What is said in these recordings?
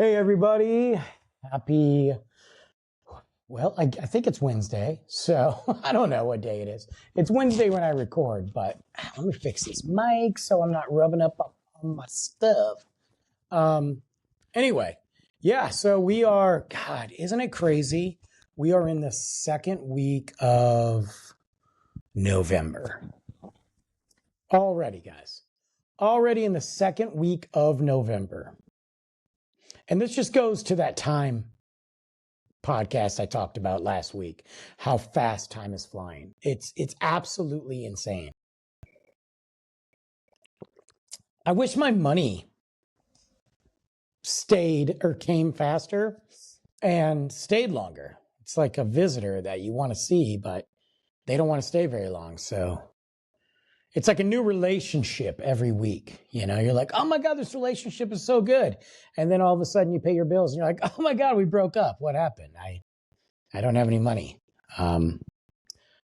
Hey, everybody. Happy, I think it's Wednesday, so I don't know what day it is. It's Wednesday when I record, but let me fix this mic so I'm not rubbing up on my stuff. Anyway, yeah, so we are, God, isn't it crazy? We are in the second week of November. Already, guys. Already in the second week of November. And this just goes to that time podcast I talked about last week, how fast time is flying. It's absolutely insane. I wish my money stayed or came faster and stayed longer. It's like a visitor that you want to see, but they don't want to stay very long. So it's like a new relationship every week. You know, you're like, oh my God, this relationship is so good. And then all of a sudden you pay your bills and you're like, oh my God, we broke up. What happened? I don't have any money.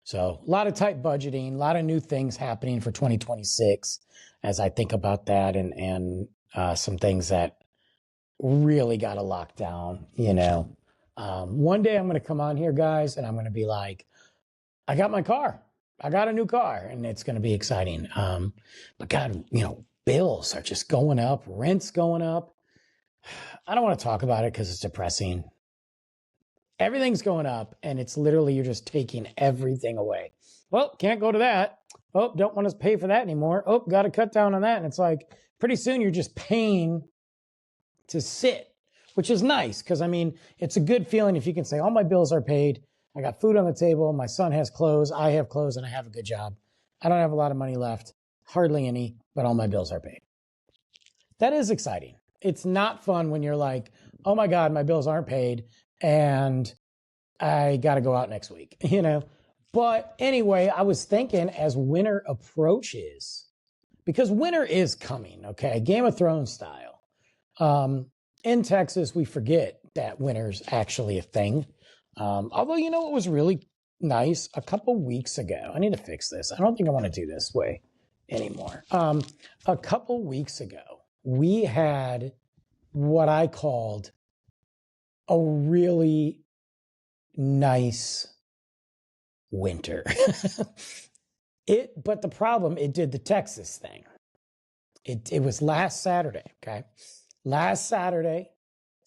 So a lot of tight budgeting, a lot of new things happening for 2026 as I think about that and some things that really got to lock down, you know. One day I'm going to come on here, guys, and I'm going to be like, I got my car. I got a new car, and it's going to be exciting. But God, you know, bills are just going up, rent's going up. I don't want to talk about it because it's depressing. Everything's going up, and it's literally you're just taking everything away. Well, can't go to that. Oh, don't want to pay for that anymore. Oh, got to cut down on that. And it's like pretty soon you're just paying to sit, which is nice because, I mean, it's a good feeling if you can say, all my bills are paid. I got food on the table. My son has clothes. I have clothes, and I have a good job. I don't have a lot of money left, hardly any, but all my bills are paid. That is exciting. It's not fun when you're like, oh my God, my bills aren't paid and I got to go out next week, you know? But anyway, I was thinking as winter approaches, because winter is coming, okay? Game of Thrones style. In Texas, we forget that winter's actually a thing. Although, you know, it was really nice a couple weeks ago. I need to fix this. I don't think I want to do this way anymore. A couple weeks ago, we had what I called a really nice winter. But the problem, it did the Texas thing. It was last Saturday, okay? Last Saturday,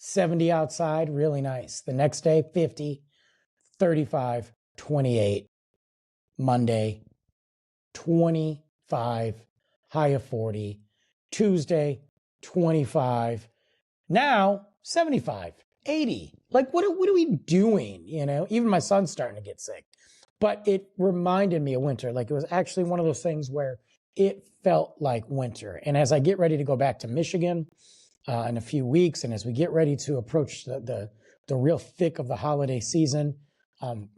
70 outside, really nice. The next day, 50, 35, 28. Monday, 25, high of 40. Tuesday, 25. Now, 75, 80. Like, what are we doing? You know, even my son's starting to get sick. But it reminded me of winter. Like, it was actually one of those things where it felt like winter. And as I get ready to go back to Michigan in a few weeks, and as we get ready to approach the real thick of the holiday season,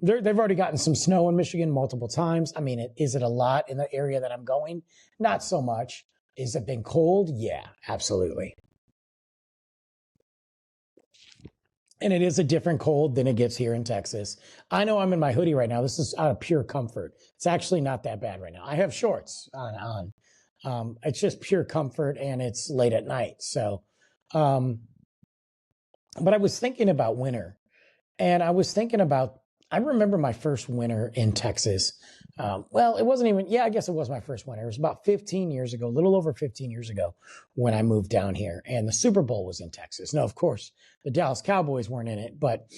they've already gotten some snow in Michigan multiple times. I mean, is it a lot in the area that I'm going? Not so much. Is it been cold? Yeah, absolutely. And it is a different cold than it gets here in Texas. I know I'm in my hoodie right now. This is out of pure comfort. It's actually not that bad right now. I have shorts on. It's just pure comfort, and it's late at night. So, but I was thinking about winter, and I was thinking about, I remember my first winter in Texas. Well, it wasn't even, I guess it was my first winter. It was about 15 years ago, a little over 15 years ago when I moved down here, and the Super Bowl was in Texas. Now, of course, the Dallas Cowboys weren't in it, but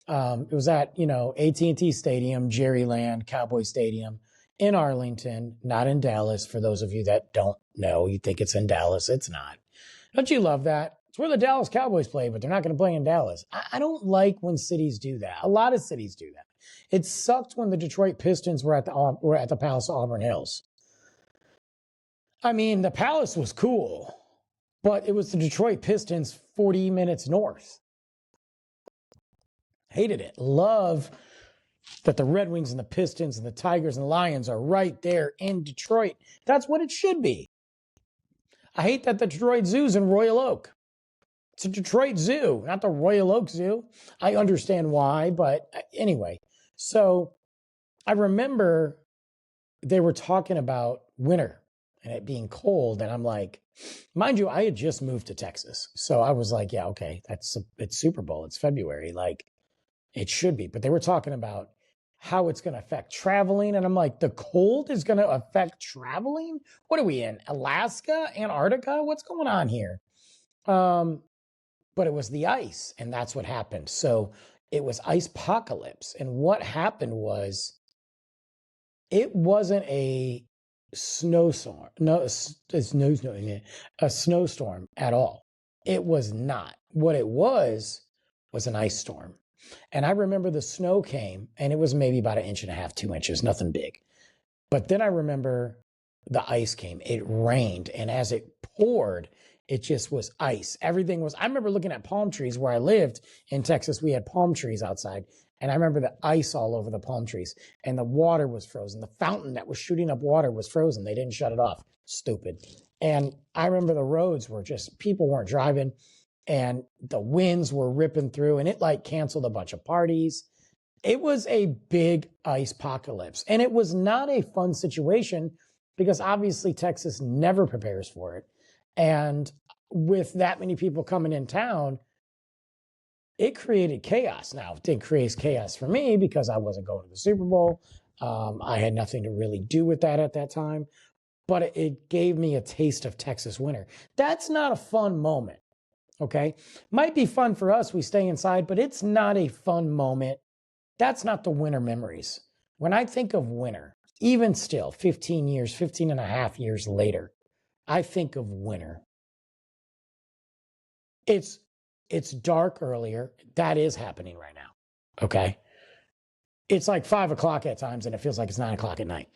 it was at, you know, AT&T Stadium, Jerryland, Cowboy Stadium in Arlington, not in Dallas. For those of you that don't know, you think it's in Dallas. It's not. Don't you love that? It's where the Dallas Cowboys play, but they're not going to play in Dallas. I don't like when cities do that. A lot of cities do that. It sucked when the Detroit Pistons were at the Palace of Auburn Hills. I mean, the Palace was cool, but it was the Detroit Pistons 40 minutes north. Hated it. Love that the Red Wings and the Pistons and the Tigers and the Lions are right there in Detroit. That's what it should be. I hate that the Detroit Zoo's in Royal Oak. It's a Detroit Zoo, not the Royal Oak Zoo. I understand why, but anyway. So I remember they were talking about winter, and it being cold. And I'm like, mind you, I had just moved to Texas. So I was like, yeah, okay, it's Super Bowl. It's February. Like it should be. But they were talking about how it's going to affect traveling. And I'm like, the cold is going to affect traveling? What are we in? Alaska, Antarctica? What's going on here? But it was the ice, and that's what happened. So it was ice apocalypse. And what happened was it wasn't a snowstorm. No, a snowstorm at all. It was not. What it was an ice storm. And I remember the snow came, and it was maybe about 1.5 inches, 2 inches, nothing big. But then I remember the ice came. It rained, and as it poured, it just was ice. Everything was, I remember looking at palm trees where I lived in Texas. We had palm trees outside, and I remember the ice all over the palm trees, and the water was frozen. The fountain that was shooting up water was frozen. They didn't shut it off. Stupid. And I remember the roads were just, people weren't driving, and the winds were ripping through, and it like canceled a bunch of parties. It was a big ice apocalypse, and it was not a fun situation because obviously Texas never prepares for it. And with that many people coming in town, it created chaos. Now, it didn't create chaos for me because I wasn't going to the Super Bowl. I had nothing to really do with that at that time, but it gave me a taste of Texas winter. That's not a fun moment, okay? Might be fun for us. We stay inside, but it's not a fun moment. That's not the winter memories. When I think of winter, even still, 15 and a half years later, I think of winter. It's dark earlier. That is happening right now. Okay. It's like 5 o'clock at times, and it feels like it's 9 o'clock at night.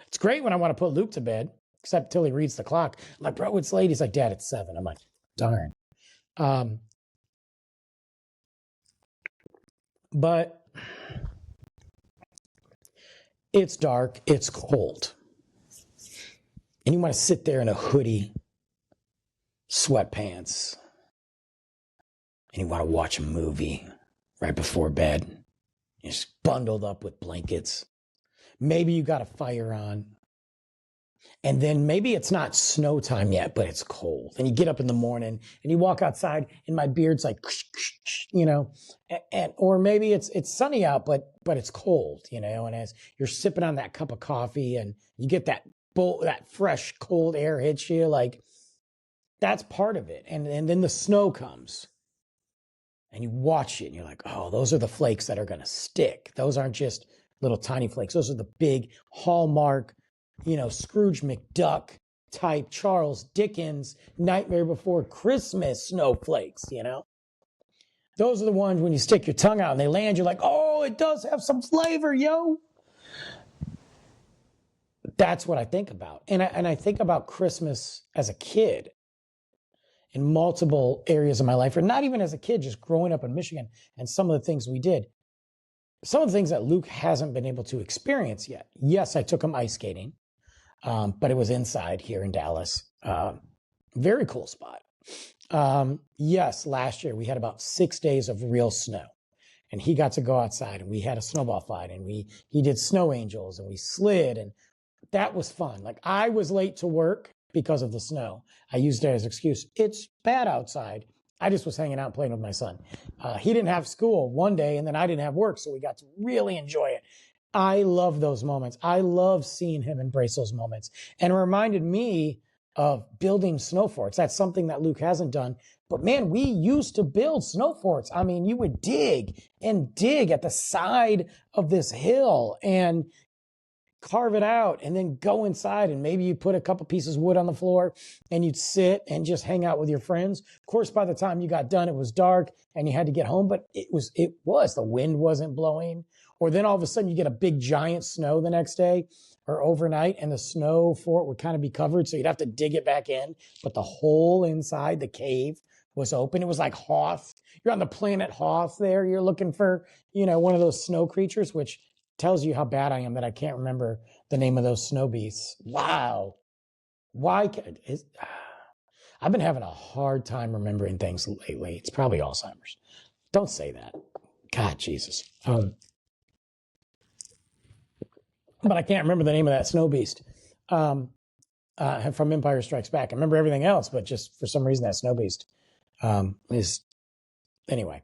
It's great when I want to put Luke to bed, except till he reads the clock. I'm like, bro, it's late. He's like, Dad, it's 7. I'm like, darn. But it's dark. It's cold. And you want to sit there in a hoodie, sweatpants, and you want to watch a movie right before bed. You're just bundled up with blankets. Maybe you got a fire on. And then maybe it's not snow time yet, but it's cold. And you get up in the morning and you walk outside and my beard's like, you know, and or maybe it's sunny out, but it's cold, you know, and as you're sipping on that cup of coffee and you get that fresh cold air hits you, like that's part of it. And then the snow comes and you watch it and you're like, oh, those are the flakes that are going to stick. Those aren't just little tiny flakes. Those are the big Hallmark, you know, Scrooge McDuck type Charles Dickens Nightmare Before Christmas snowflakes, you know? Those are the ones when you stick your tongue out and they land, you're like, oh, it does have some flavor, yo. That's what I think about. And I think about Christmas as a kid in multiple areas of my life, or not even as a kid, just growing up in Michigan and some of the things we did. Some of the things that Luke hasn't been able to experience yet. Yes, I took him ice skating, but it was inside here in Dallas. Very cool spot. Yes, last year we had about 6 days of real snow. And he got to go outside and we had a snowball fight and he did snow angels and we slid, and that was fun. Like I was late to work because of the snow. I used it as an excuse. It's bad outside. I just was hanging out playing with my son. He didn't have school one day and then I didn't have work, so we got to really enjoy it. I love those moments. I love seeing him embrace those moments. And it reminded me of building snow forts. That's something that Luke hasn't done. But man, we used to build snow forts. I mean, you would dig and dig at the side of this hill and carve it out and then go inside, and maybe you put a couple pieces of wood on the floor and you'd sit and just hang out with your friends. Of course, by the time you got done, it was dark and you had to get home, but it was the wind wasn't blowing. Or then all of a sudden you get a big giant snow the next day or overnight, and the snow fort would kind of be covered, so you'd have to dig it back in, but the hole inside the cave was open. It was like Hoth. You're on the planet Hoth there. You're looking for, one of those snow creatures, which tells you how bad I am that I can't remember the name of those snow beasts. Wow. I've been having a hard time remembering things lately. It's probably Alzheimer's. Don't say that. God, Jesus. But I can't remember the name of that snow beast. from Empire Strikes Back. I remember everything else, but just for some reason that Snow Beast is anyway.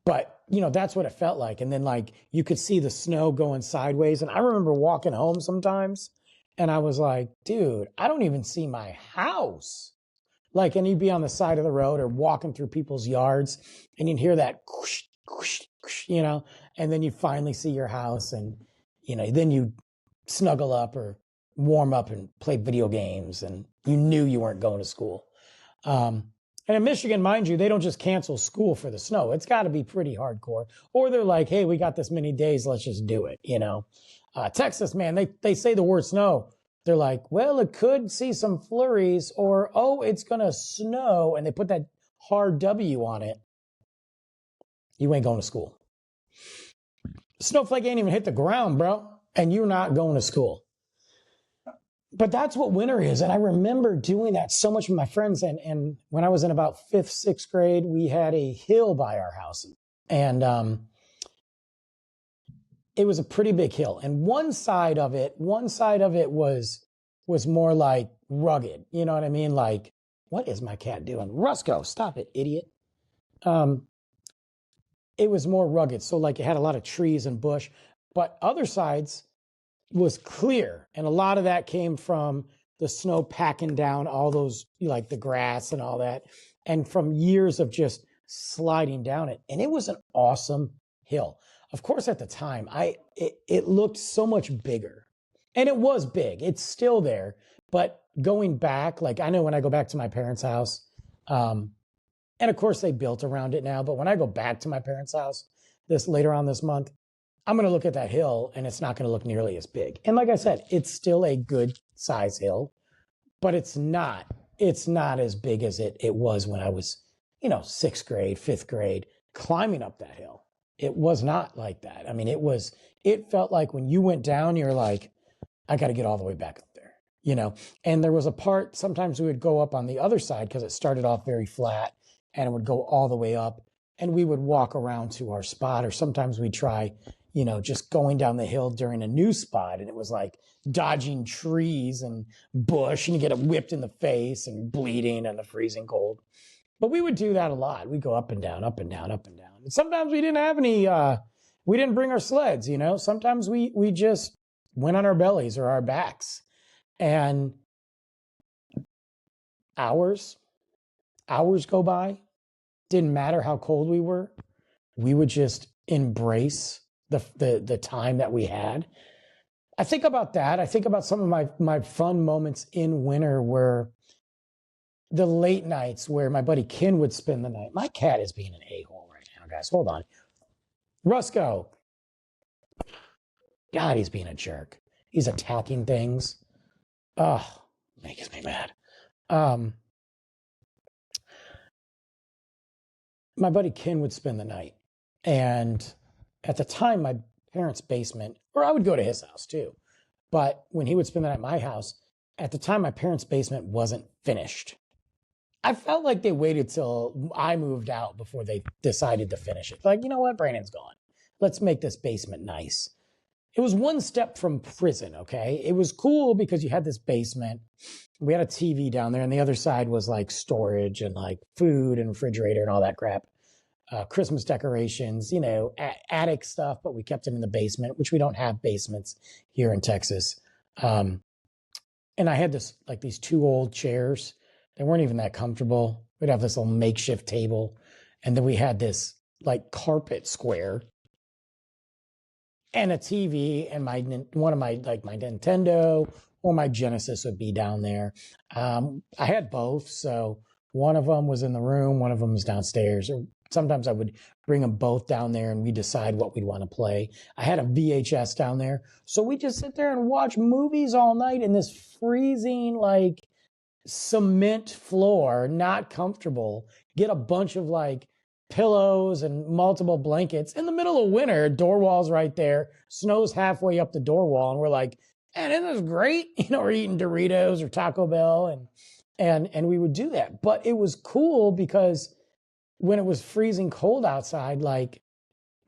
But that's what it felt like. And then like you could see the snow going sideways. And I remember walking home sometimes, and I was like, dude, I don't even see my house. Like, and you'd be on the side of the road or walking through people's yards, and you'd hear that, whoosh, whoosh, whoosh, and then you finally see your house, and then you snuggle up or warm up and play video games, and you knew you weren't going to school. And in Michigan, mind you, they don't just cancel school for the snow. It's got to be pretty hardcore. Or they're like, hey, we got this many days, let's just do it, Texas, man, they say the word snow. They're like, well, it could see some flurries, or, oh, it's going to snow, and they put that hard W on it. You ain't going to school. Snowflake ain't even hit the ground, bro, and you're not going to school. But that's what winter is. And I remember doing that so much with my friends. And when I was in about 5th, 6th grade, we had a hill by our house. And it was a pretty big hill. And one side of it was more like rugged. You know what I mean? Like, what is my cat doing? Rusco, stop it, idiot. It was more rugged. So like it had a lot of trees and bush. But other sides was clear, and a lot of that came from the snow packing down all those, like the grass and all that, and from years of just sliding down it. And it was an awesome hill. Of course, at the time, it looked so much bigger, and it was big. It's still there, but going back, like I know when I go back to my parents' house, and of course they built around it now, but when I go back to my parents' house later on this month, I'm going to look at that hill, and it's not going to look nearly as big. And like I said, it's still a good size hill, but it's not as big as it was when I was, 6th grade, 5th grade, climbing up that hill. It was not like that. I mean, it felt like when you went down, you're like, I got to get all the way back up there, and there was a part, sometimes we would go up on the other side because it started off very flat, and it would go all the way up, and we would walk around to our spot, or sometimes we'd try, just going down the hill during a new spot. And it was like dodging trees and bush, and you get whipped in the face and bleeding in the freezing cold. But we would do that a lot. We'd go up and down, up and down, up and down. And sometimes we didn't have any, we didn't bring our sleds, Sometimes we just went on our bellies or our backs. And hours go by. Didn't matter how cold we were. We would just embrace the time that we had. I think about that. I think about some of my fun moments in winter were the late nights where my buddy Ken would spend the night. My cat is being an a-hole right now, guys. Hold on. Rusco. God, he's being a jerk. He's attacking things. Oh, makes me mad. My buddy Ken would spend the night. And at the time, my parents' basement, or I would go to his house too. But when he would spend the night at my house, at the time, my parents' basement wasn't finished. I felt like they waited till I moved out before they decided to finish it. Like, you know what? Brandon's gone. Let's make this basement nice. It was one step from prison, okay? It was cool because you had this basement. We had a TV down there, and the other side was like storage and like food and refrigerator and all that crap. Christmas decorations, attic stuff, but we kept it in the basement, which we don't have basements here in Texas. And I had these 2 old chairs. They weren't even that comfortable. We'd have this little makeshift table. And then we had this like carpet square and a TV, and my Nintendo or my Genesis would be down there. I had both. So one of them was in the room, one of them was downstairs, or sometimes I would bring them both down there and we decide what we'd want to play. I had a VHS down there. So we just sit there and watch movies all night in this freezing, like cement floor, not comfortable, get a bunch of like pillows and multiple blankets in the middle of winter, door wall's right there, snow's halfway up the door wall. And we're like, man, isn't this great? We're eating Doritos or Taco Bell and we would do that. But it was cool because when it was freezing cold outside, like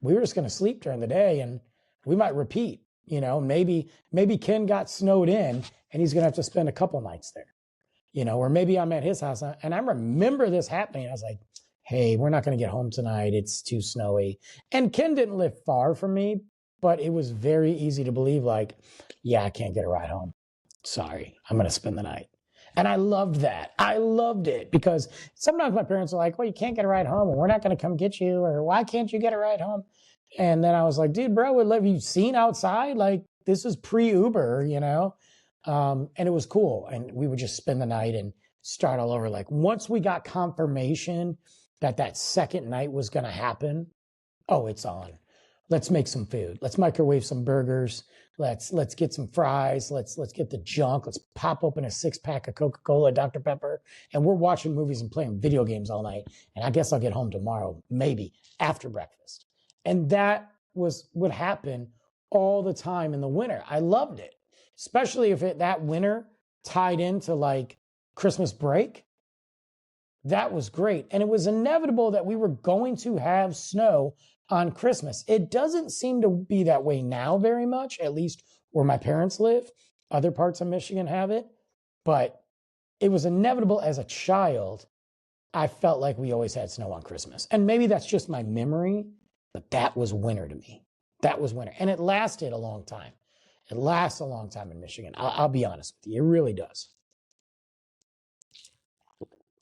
we were just going to sleep during the day and we might repeat, Maybe Ken got snowed in and he's going to have to spend a couple nights there, or maybe I'm at his house. And I remember this happening. I was like, hey, we're not going to get home tonight. It's too snowy. And Ken didn't live far from me, but it was very easy to believe like, yeah, I can't get a ride home. Sorry, I'm going to spend the night. And I loved that. I loved it because sometimes my parents are like, well, you can't get a ride home, or we're not going to come get you, or why can't you get a ride home? And then I was like, dude, bro, have you seen outside? Like, this is pre-Uber, and it was cool. And we would just spend the night and start all over. Like, once we got confirmation that second night was going to happen, oh, it's on. Let's make some food. Let's microwave some burgers. Let's get some fries. Let's get the junk. Let's pop open a 6-pack of Coca-Cola, Dr. Pepper, and we're watching movies and playing video games all night. And I guess I'll get home tomorrow, maybe after breakfast. And that would happen all the time in the winter. I loved it, especially if that winter tied into like Christmas break. That was great. And it was inevitable that we were going to have snow on Christmas. It doesn't seem to be that way now very much, at least where my parents live. Other parts of Michigan have it, but it was inevitable as a child. I felt like we always had snow on Christmas. And maybe that's just my memory, but that was winter to me. That was winter. And it lasted a long time. It lasts a long time in Michigan. I'll be honest with you. It really does.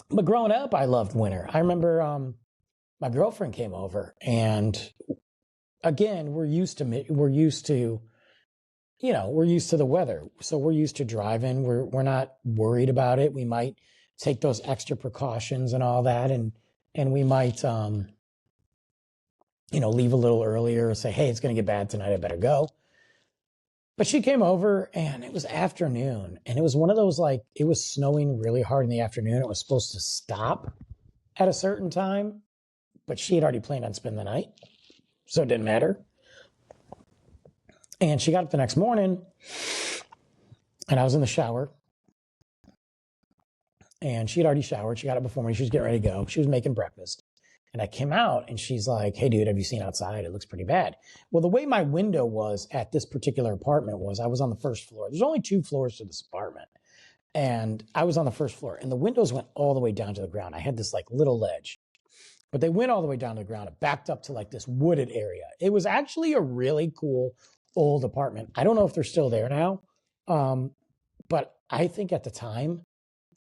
But growing up, I loved winter. I remember my girlfriend came over, and again, we're used to the weather. So we're used to driving. We're not worried about it. We might take those extra precautions and all that. And we might, leave a little earlier, say, hey, it's going to get bad tonight. I better go. But she came over and it was afternoon, and it was one of those, like, it was snowing really hard in the afternoon. It was supposed to stop at a certain time, but she had already planned on spending the night, so it didn't matter. And she got up the next morning, and I was in the shower, and she had already showered. She got up before me. She was getting ready to go. She was making breakfast. And I came out, and she's like, hey, dude, have you seen outside? It looks pretty bad. Well, the way my window was at this particular apartment was I was on the first floor. There's only 2 floors to this apartment. And I was on the first floor, and the windows went all the way down to the ground. I had this like little ledge. But they went all the way down to the ground. It backed up to like this wooded area. It was actually a really cool old apartment. I don't know if they're still there now. But I think at the time,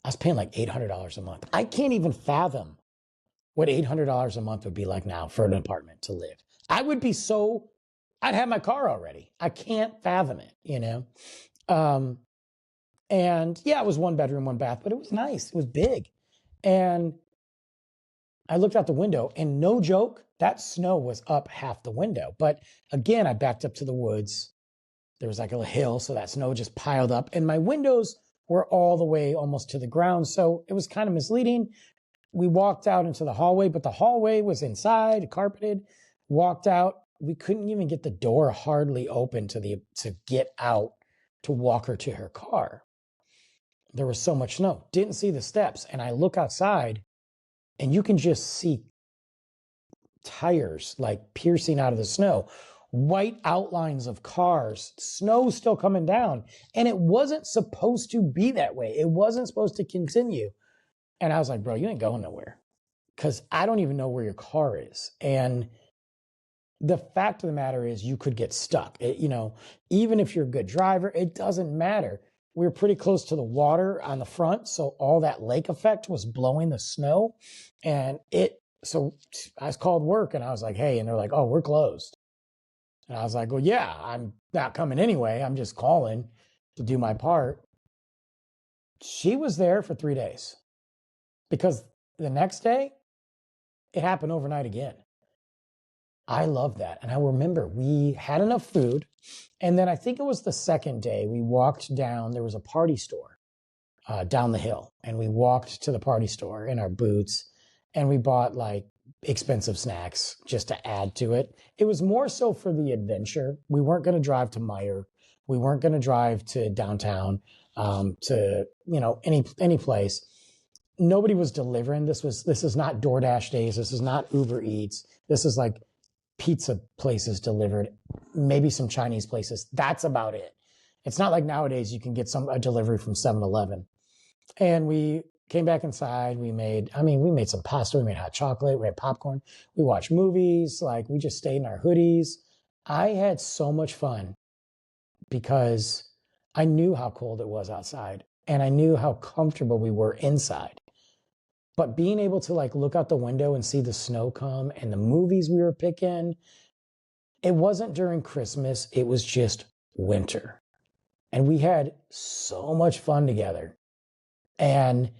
I was paying like $800 a month. I can't even fathom what $800 a month would be like now for an apartment to live. I'd have my car already. I can't fathom it, And yeah, it was 1 bedroom, 1 bath, but it was nice. It was big. And I looked out the window, and no joke, that snow was up half the window. But again, I backed up to the woods. There was like a hill, so that snow just piled up, and my windows were all the way almost to the ground. So it was kind of misleading. We walked out into the hallway, but the hallway was inside, carpeted. Walked out. We couldn't even get the door hardly open to get out to walk her to her car. There was so much snow. Didn't see the steps. And I look outside, and you can just see tires like piercing out of the snow, white outlines of cars, snow still coming down. And it wasn't supposed to be that way. It wasn't supposed to continue. And I was like, bro, you ain't going nowhere, because I don't even know where your car is. And the fact of the matter is you could get stuck. Even if you're a good driver, it doesn't matter. We were pretty close to the water on the front, so all that lake effect was blowing the snow. And so I was called work, and I was like, hey, and they're like, oh, we're closed. And I was like, well, yeah, I'm not coming anyway. I'm just calling to do my part. She was there for 3 days, because the next day it happened overnight again. I love that. And I remember we had enough food. And then I think it was the second day we walked down. There was a party store down the hill. And we walked to the party store in our boots. And we bought like expensive snacks just to add to it. It was more so for the adventure. We weren't going to drive to Meyer. We weren't going to drive to downtown, to, any place. Nobody was delivering. This is not DoorDash days. This is not Uber Eats. This is like pizza places delivered, maybe some Chinese places. That's about it. It's not like nowadays you can get a delivery from 7-Eleven. And we came back inside. We made some pasta. We made hot chocolate. We had popcorn. We watched movies. Like, we just stayed in our hoodies. I had so much fun because I knew how cold it was outside and I knew how comfortable we were inside. But being able to like look out the window and see the snow come and the movies we were picking, it wasn't during Christmas. It was just winter. And we had so much fun together. And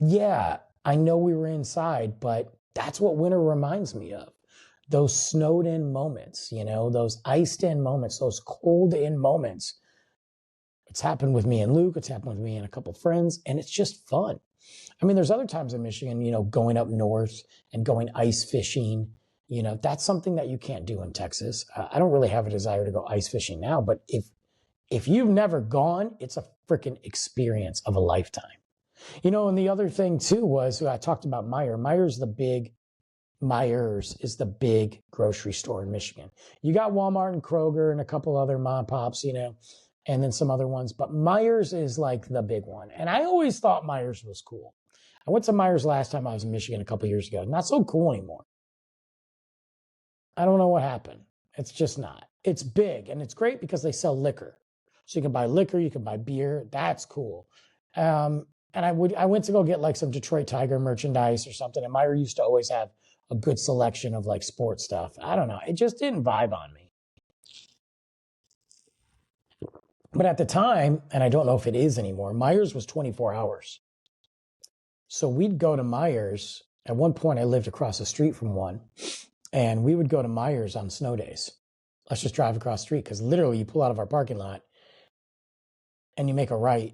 yeah, I know we were inside, but that's what winter reminds me of. Those snowed in moments, those iced in moments, those cold in moments. It's happened with me and Luke. It's happened with me and a couple friends, and it's just fun. I mean, there's other times in Michigan, going up north and going ice fishing. That's something that you can't do in Texas. I don't really have a desire to go ice fishing now, but if you've never gone, it's a freaking experience of a lifetime. And the other thing too was I talked about Meijer. Myers is the big grocery store in Michigan. You got Walmart and Kroger and a couple other mom and pops, and then some other ones. But Myers is like the big one. And I always thought Myers was cool. I went to Myers last time I was in Michigan a couple years ago. Not so cool anymore. I don't know what happened. It's just not. It's big and it's great because they sell liquor. So you can buy liquor, you can buy beer. That's cool. And I went to go get like some Detroit Tiger merchandise or something. And Meijer used to always have a good selection of like sports stuff. I don't know. It just didn't vibe on me. But at the time, and I don't know if it is anymore, Myers was 24 hours. So we'd go to Myers. At one point, I lived across the street from one, and we would go to Myers on snow days. Let's just drive across the street, because literally you pull out of our parking lot and you make a right,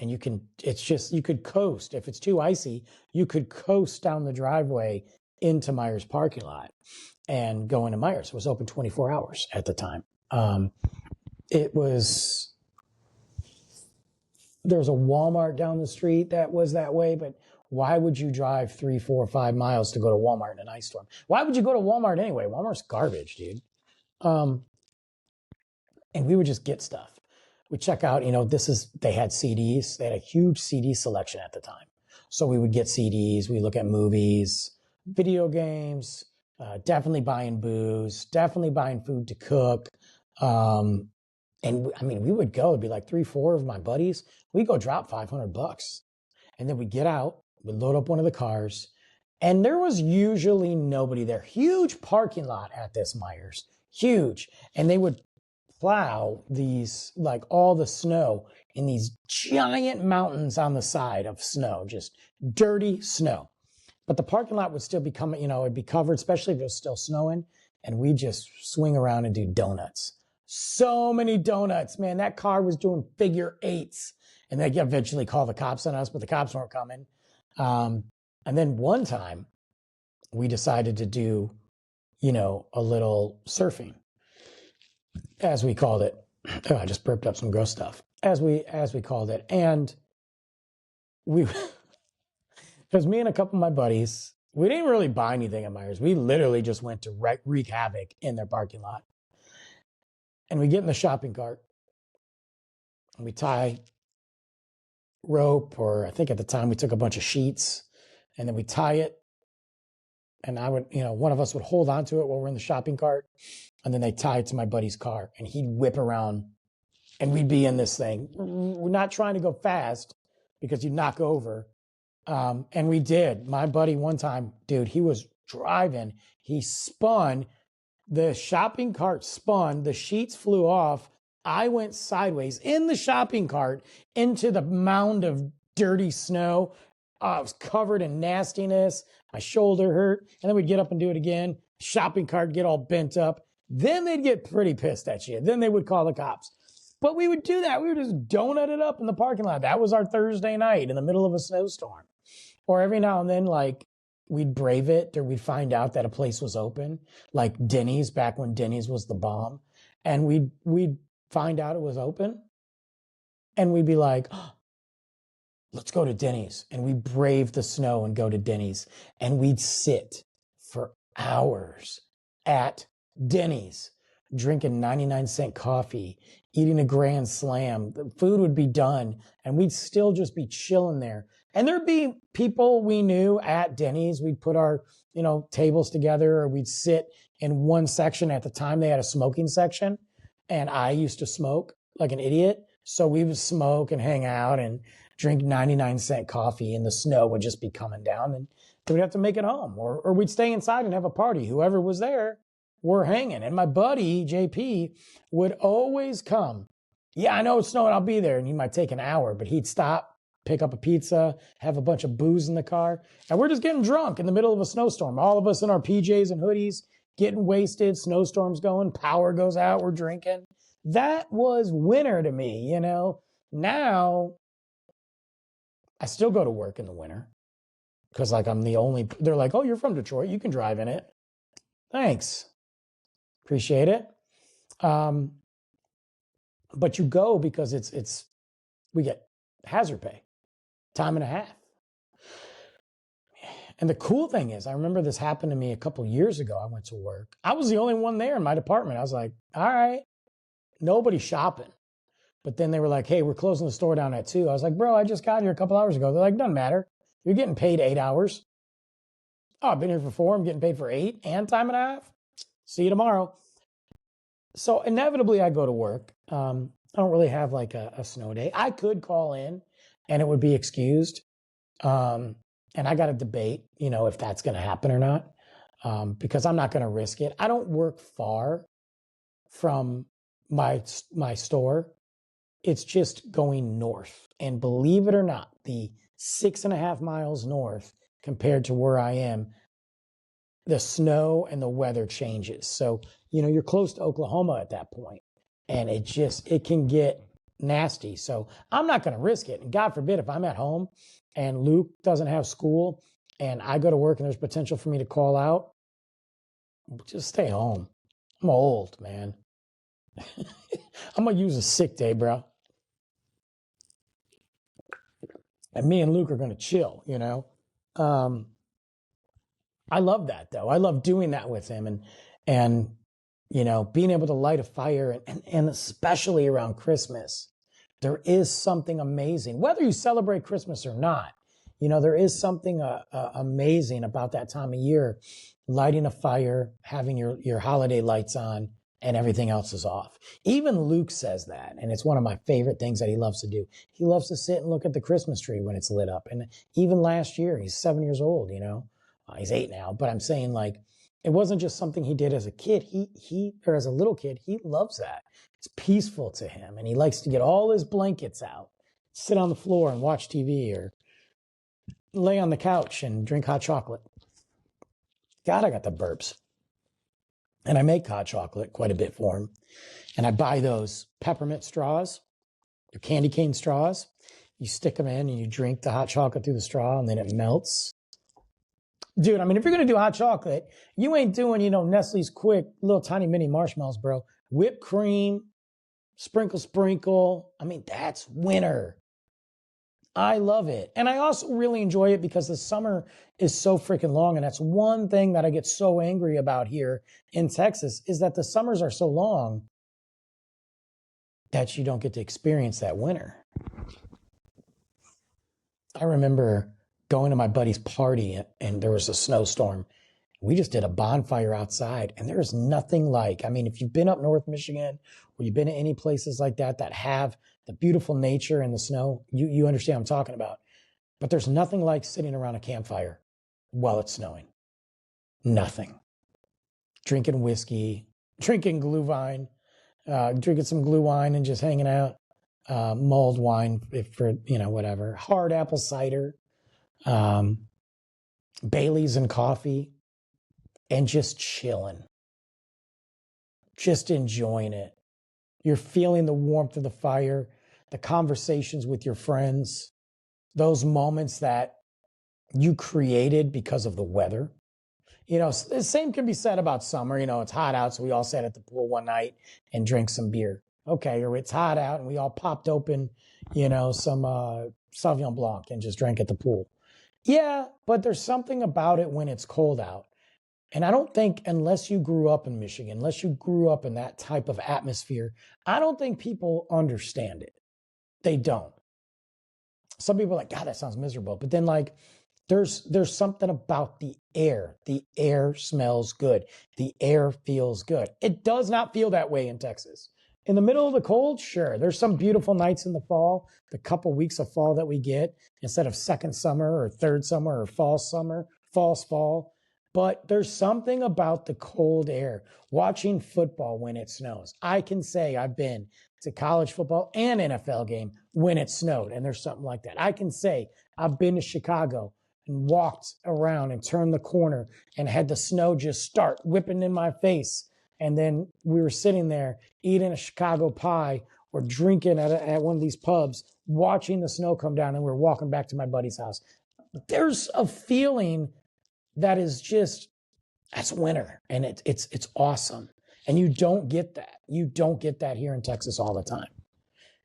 and you could coast. If it's too icy, you could coast down the driveway into Myers parking lot and go into Myers. It was open 24 hours at the time. There's a Walmart down the street that was that way, but why would you drive 3, 4, 5 miles to go to Walmart in an ice storm? Why would you go to Walmart anyway? Walmart's garbage, dude. And we would just get stuff. We check out, they had CDs. They had a huge CD selection at the time. So we would get CDs. We look at movies, video games, definitely buying booze, definitely buying food to cook. And we would go, it'd be like 3, 4 of my buddies. We'd go drop $500. And then we'd get out, we'd load up one of the cars, and there was usually nobody there. Huge parking lot at this Myers, huge. And they would plow these, like all the snow in these giant mountains on the side of snow, just dirty snow. But the parking lot would still be coming, it'd be covered, especially if it was still snowing. And we'd just swing around and do donuts. So many donuts, man. That car was doing figure eights. And they eventually called the cops on us, but the cops weren't coming. And then one time we decided to do, a little surfing, as we called it. Oh, I just burped up some gross stuff. As we called it. And because me and a couple of my buddies, we didn't really buy anything at Myers. We literally just went to wreak havoc in their parking lot. And we get in the shopping cart and we tie rope, or I think at the time we took a bunch of sheets, and then we tie it. And I would, one of us would hold on to it while we're in the shopping cart, and then they tie it to my buddy's car, and he'd whip around, and we'd be in this thing. We're not trying to go fast because you knock over. And we did. My buddy one time, dude, he was driving. He spun. The shopping cart spun. The sheets flew off. I went sideways in the shopping cart into the mound of dirty snow. I was covered in nastiness. My shoulder hurt. And then we'd get up and do it again. Shopping cart get all bent up. Then they'd get pretty pissed at you. Then they would call the cops. But we would do that. We would just donut it up in the parking lot. That was our Thursday night in the middle of a snowstorm. Or every now and then, like, we'd brave it, or we'd find out that a place was open, like Denny's, back when Denny's was the bomb. And we'd find out it was open, and we'd be like, oh, let's go to Denny's. And we brave the snow and go to Denny's, and we'd sit for hours at Denny's, drinking 99-cent coffee, eating a Grand Slam. The food would be done, and we'd still just be chilling there. And there'd be people we knew at Denny's. We'd put our, tables together, or we'd sit in one section. At the time, they had a smoking section, and I used to smoke like an idiot. So we would smoke and hang out and drink 99-cent coffee, and the snow would just be coming down, and we'd have to make it home, or we'd stay inside and have a party. Whoever was there, we're hanging. And my buddy, JP, would always come. Yeah, I know it's snowing, I'll be there. And he might take an hour, but he'd stop, pick up a pizza, have a bunch of booze in the car. And we're just getting drunk in the middle of a snowstorm. All of us in our PJs and hoodies, getting wasted, snowstorms going, power goes out, we're drinking. That was winter to me, Now, I still go to work in the winter because I'm the only, they're like, oh, you're from Detroit, you can drive in it. Thanks. Appreciate it. But you go because we get hazard pay, time and a half. And the cool thing is, I remember this happened to me a couple years ago. I went to work. I was the only one there in my department. I was like, all right, nobody's shopping. But then they were like, hey, we're closing the store down at 2. I was like, bro, I just got here a couple hours ago. They're like, doesn't matter. You're getting paid 8 hours. Oh, I've been here for 4. I'm getting paid for 8 and time and a half. See you tomorrow. So inevitably I go to work. I don't really have like a snow day. I could call in and it would be excused. And I got to debate, if that's going to happen or not, because I'm not going to risk it. I don't work far from my store. It's just going north. And believe it or not, the 6.5 miles north compared to where I am, the snow and the weather changes. So, you're close to Oklahoma at that point, and it can get nasty. So I'm not going to risk it. And God forbid if I'm at home and Luke doesn't have school and I go to work and there's potential for me to call out, just stay home. I'm old, man. I'm going to use a sick day, bro. And me and Luke are going to chill, I love that though. I love doing that with him and being able to light a fire and especially around Christmas. There is something amazing, whether you celebrate Christmas or not. There is something amazing about that time of year, lighting a fire, having your holiday lights on, and everything else is off. Even Luke says that, and it's one of my favorite things that he loves to do. He loves to sit and look at the Christmas tree when it's lit up. And even last year, he's 7 years old, he's 8 now, but I'm saying it wasn't just something he did as a kid. Or as a little kid, he loves that. It's peaceful to him. And he likes to get all his blankets out, sit on the floor and watch TV, or lay on the couch and drink hot chocolate. God, I got the burps. And I make hot chocolate quite a bit for him. And I buy those peppermint straws, or candy cane straws. You stick them in and you drink the hot chocolate through the straw and then it melts. Dude, if you're going to do hot chocolate, you ain't doing, Nestle's quick little tiny mini marshmallows, bro. Whipped cream, sprinkle. That's winter. I love it. And I also really enjoy it because the summer is so freaking long. And that's one thing that I get so angry about here in Texas is that the summers are so long that you don't get to experience that winter. I remember going to my buddy's party and there was a snowstorm. We just did a bonfire outside, and there's nothing like, if you've been up North Michigan or you've been to any places like that have the beautiful nature and the snow, you understand what I'm talking about. But there's nothing like sitting around a campfire while it's snowing. Nothing. Drinking whiskey, drinking Glühwein, drinking some Glühwein and just hanging out. Mulled wine for, whatever. Hard apple cider. Bailey's and coffee. And just chilling. Just enjoying it. You're feeling the warmth of the fire, the conversations with your friends, those moments that you created because of the weather. The same can be said about summer. It's hot out, so we all sat at the pool one night and drank some beer. Okay, or it's hot out and we all popped open, some Sauvignon Blanc and just drank at the pool. Yeah, but there's something about it when it's cold out. And I don't think, unless you grew up in Michigan, unless you grew up in that type of atmosphere, I don't think people understand it. They don't. Some people are like, God, that sounds miserable. But then like, there's something about the air. The air smells good. The air feels good. It does not feel that way in Texas. In the middle of the cold, sure. There's some beautiful nights in the fall, the couple weeks of fall that we get instead of second summer or third summer or fall summer, false fall. But there's something about the cold air, watching football when it snows. I can say I've been to college football and NFL game when it snowed, and there's something like that. I can say I've been to Chicago and walked around and turned the corner and had the snow just start whipping in my face. And then we were sitting there eating a Chicago pie or drinking at one of these pubs, watching the snow come down, and we were walking back to my buddy's house. There's a feeling that is just, that's winter, and it's awesome. And you don't get that. You don't get that here in Texas all the time.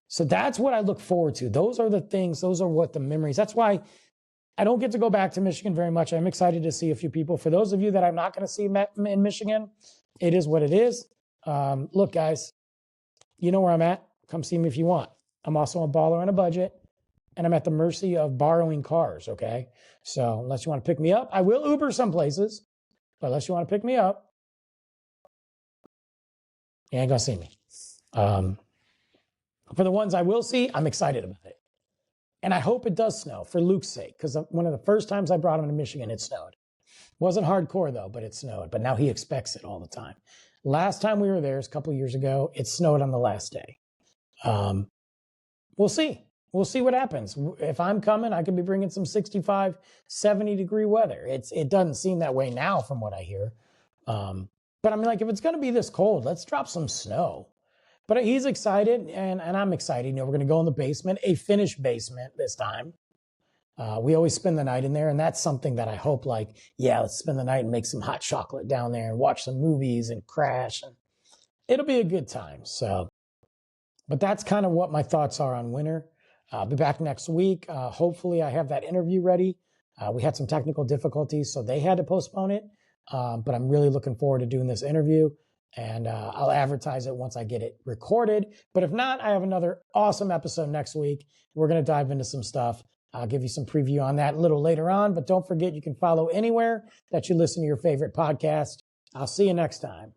So that's what I look forward to. Those are the things, those are what the memories. That's why I don't get to go back to Michigan very much. I'm excited to see a few people. For those of you that I'm not going to see in Michigan, it is what it is. Look, guys, you know where I'm at. Come see me if you want. I'm also a baller on a budget, and I'm at the mercy of borrowing cars, okay? So unless you want to pick me up, I will Uber some places, but unless you want to pick me up, you ain't going to see me. For the ones I will see, I'm excited about it. And I hope it does snow for Luke's sake, because one of the first times I brought him to Michigan, it snowed. Wasn't hardcore though, but it snowed. But now he expects it all the time. Last time we were there, a couple of years ago, it snowed on the last day. We'll see. We'll see what happens. If I'm coming, I could be bringing some 65, 70 degree weather. It doesn't seem that way now from what I hear. But I'm like, if it's going to be this cold, let's drop some snow. But he's excited, and I'm excited. You know, we're going to go in the basement, a finished basement this time. We always spend the night in there, and that's something that I hope, like, yeah, let's spend the night and make some hot chocolate down there and watch some movies and crash, and it'll be a good time. So, but that's kind of what my thoughts are on winter. I'll be back next week. Hopefully I have that interview ready. We had some technical difficulties, so they had to postpone it. But I'm really looking forward to doing this interview, and I'll advertise it once I get it recorded. But if not, I have another awesome episode next week. We're going to dive into some stuff. I'll give you some preview on that a little later on, but don't forget you can follow anywhere that you listen to your favorite podcast. I'll see you next time.